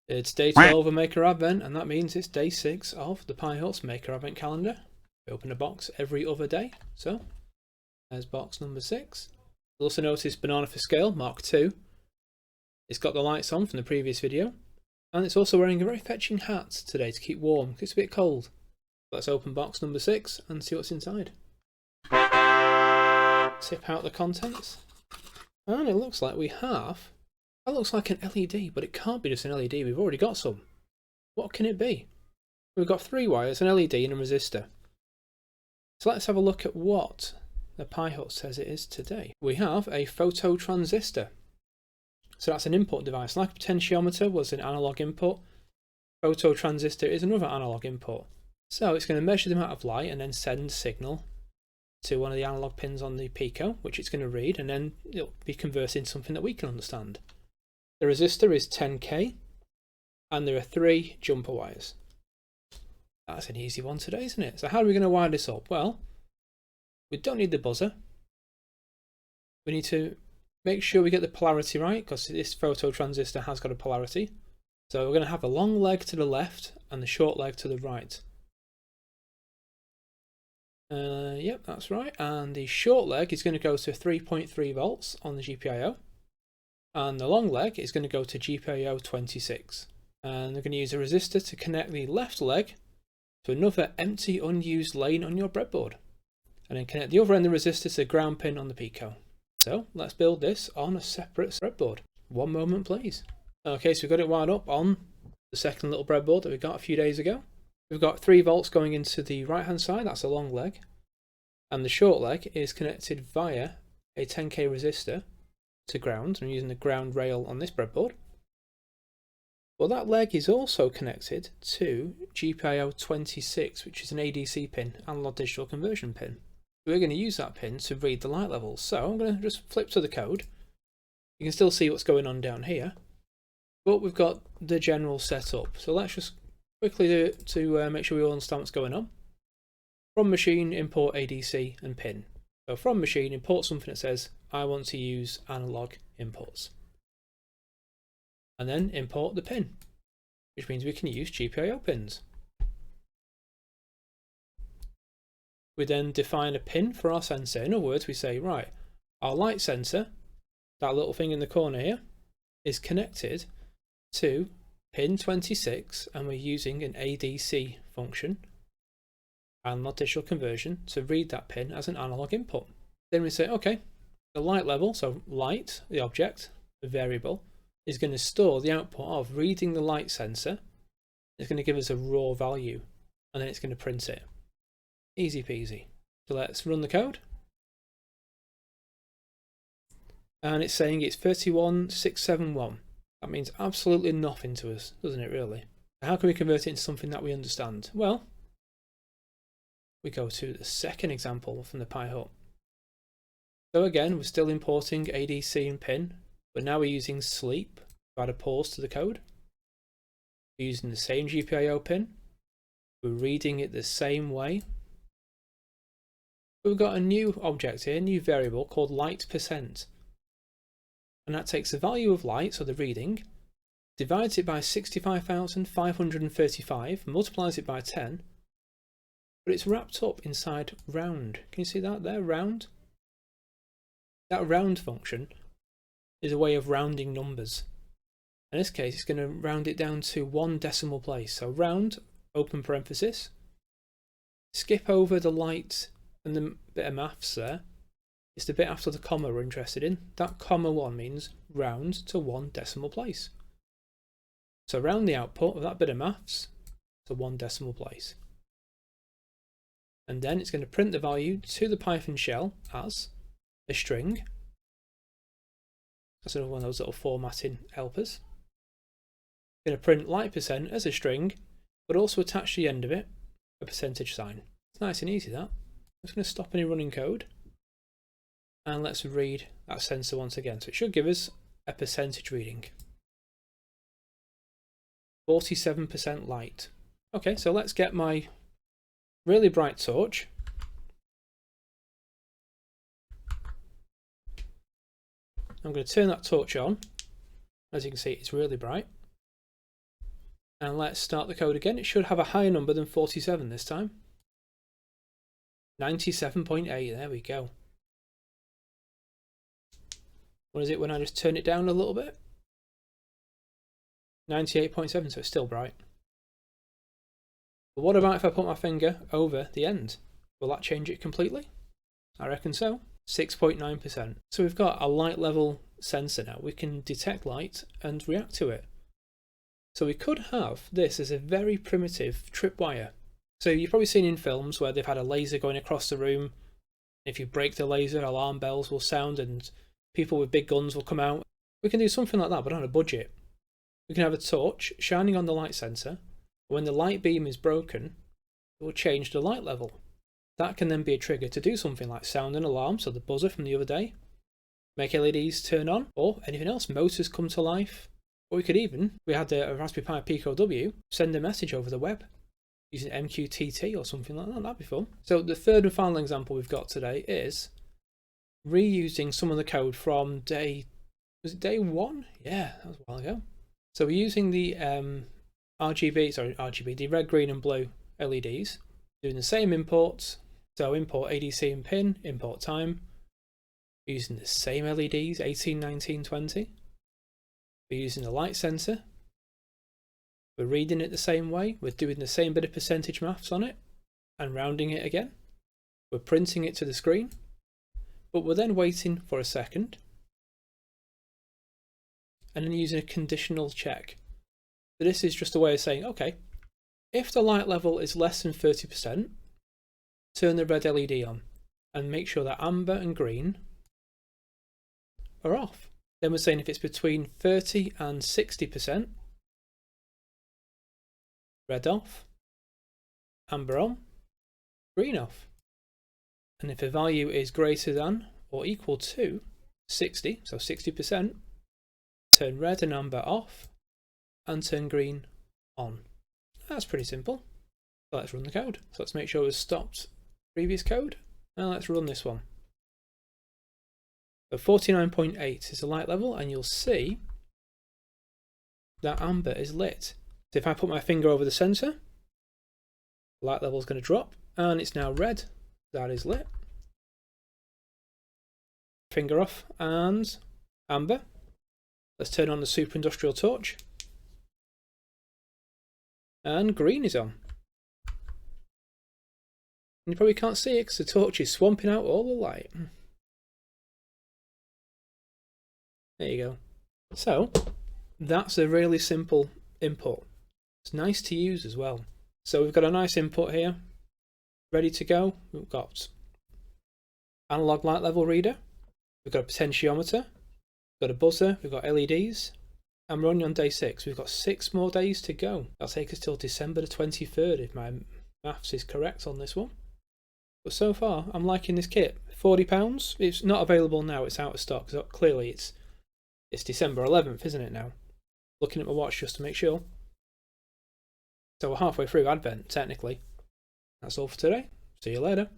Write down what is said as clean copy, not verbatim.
It's day 12 of Maker Advent, and that means it's day 6 of the Pi Hut's Maker Advent calendar. We open a box every other day, so there's box number 6. You'll also notice banana for scale, Mark II. It's got the lights on from the previous video, and it's also wearing a very fetching hat today to keep warm, because it's a bit cold. Let's open box number 6 and see what's inside. Tip out the contents, and it looks like we have... That looks like an LED, but it can't be just an LED, we've already got some. What can it be? We've got 3 wires, an LED and a resistor. So let's have a look at what the Pi Hut says it is today. We have a photo transistor. So that's an input device. Like a potentiometer was an analog input, photo transistor is another analog input. So it's going to measure the amount of light and then send signal to one of the analog pins on the Pico, which it's going to read, and then it'll be converted into something that we can understand. The resistor is 10K, and there are 3 jumper wires. That's an easy one today, isn't it? So how are we going to wire this up? Well, we don't need the buzzer. We need to make sure we get the polarity right, because this photo transistor has got a polarity. So we're going to have a long leg to the left and the short leg to the right. Yep, that's right. And the short leg is going to go to 3.3 volts on the GPIO. And the long leg is going to go to GPIO 26. And they're going to use a resistor to connect the left leg to another empty unused lane on your breadboard. And then connect the other end of the resistor to the ground pin on the Pico. So let's build this on a separate breadboard. One moment please. Okay, so we've got it wired up on the second little breadboard that we got a few days ago. We've got 3 volts going into the right hand side, that's a long leg. And the short leg is connected via a 10K resistor to ground. I'm using the ground rail on this breadboard. Well, that leg is also connected to GPIO 26, which is an ADC pin, analog digital conversion pin. We're going to use that pin to read the light levels. So I'm going to just flip to the code. You can still see what's going on down here, but we've got the general setup. So let's just quickly do it to make sure we all understand what's going on. From machine, import ADC and pin. So from machine, import something that says, I want to use analog inputs. And then import the pin, which means we can use GPIO pins. We then define a pin for our sensor. In other words, we say, right, our light sensor, that little thing in the corner here, is connected to pin 26, and we're using an ADC function, analog digital conversion, to read that pin as an analog input. Then we say, okay, the light level, so light, the object, the variable, is going to store the output of reading the light sensor. It's going to give us a raw value, and then it's going to print it. Easy peasy. So let's run the code. And it's saying it's 31671. That means absolutely nothing to us, doesn't it really? How can we convert it into something that we understand? Well, we go to the second example from the Pi Hut. So again, we're still importing ADC and pin, but now we're using sleep to add a pause to the code. We're using the same GPIO pin. We're reading it the same way. We've got a new object here, a new variable called light percent. And that takes the value of light, so the reading, divides it by 65,535, multiplies it by 10, but it's wrapped up inside round. Can you see that there, round? That round function is a way of rounding numbers. In this case, it's going to round it down to 1 decimal place. So round, open parenthesis, skip over the light and the bit of maths there. It's the bit after the comma we're interested in. That comma 1 means round to 1 decimal place. So round the output of that bit of maths to 1 decimal place. And then it's going to print the value to the Python shell as a string. That's another one of those little formatting helpers. It's going to print light percent as a string, but also attach to the end of it a percentage sign. It's nice and easy, that. I'm just going to stop any running code. And let's read that sensor once again. So it should give us a percentage reading. 47% light. Okay, so let's get my really bright torch. I'm going to turn that torch on. As you can see, it's really bright. And let's start the code again. It should have a higher number than 47 this time. 97.8, there we go. What is it when I just turn it down a little bit? 98.7, so it's still bright. But what about if I put my finger over the end? Will that change it completely? I reckon so. 6.9%. So we've got a light level sensor now. We can detect light and react to it. So we could have this as a very primitive tripwire. So you've probably seen in films where they've had a laser going across the room. If you break the laser, alarm bells will sound and people with big guns will come out. We can do something like that, but on a budget. We can have a torch shining on the light sensor. When the light beam is broken, it will change the light level. That can then be a trigger to do something like sound an alarm, so the buzzer from the other day, make LEDs turn on, or anything else, motors come to life. Or we could even, we had a Raspberry Pi Pico W, send a message over the web using MQTT or something like that. That'd be fun. So the third and final example we've got today is reusing some of the code from was it day one? Yeah, that was a while ago. So we're using the the red, green and blue LEDs, doing the same imports. So import ADC and pin, import time, using the same LEDs, 18, 19, 20. We're using the light sensor. We're reading it the same way. We're doing the same bit of percentage maths on it and rounding it again. We're printing it to the screen, but we're then waiting for a second and then using a conditional check. So this is just a way of saying, okay, if the light level is less than 30%, turn the red LED on and make sure that amber and green are off. Then we're saying if it's between 30 and 60%, red off, amber on, green off. And if the value is greater than or equal to 60, so 60%, turn red and amber off and turn green on. That's pretty simple. So let's run the code. So let's make sure we've stopped previous code. Now let's run this one. So 49.8 is the light level, and you'll see that amber is lit. So if I put my finger over the sensor, the light level is going to drop, and it's now red. That is lit. Finger off and amber. Let's turn on the super industrial torch. And green is on. And you probably can't see it because the torch is swamping out all the light. There you go. So that's a really simple input. It's nice to use as well. So we've got a nice input here, ready to go. We've got analog light level reader. We've got a potentiometer. We've got a buzzer. We've got LEDs. And we're only on day 6. We've got 6 more days to go. That'll take us till December the 23rd if my maths is correct on this one. But so far, I'm liking this kit. £40. It's not available now. It's out of stock. So clearly it's December 11th, isn't it now? Looking at my watch just to make sure. So we're halfway through Advent, technically. That's all for today. See you later.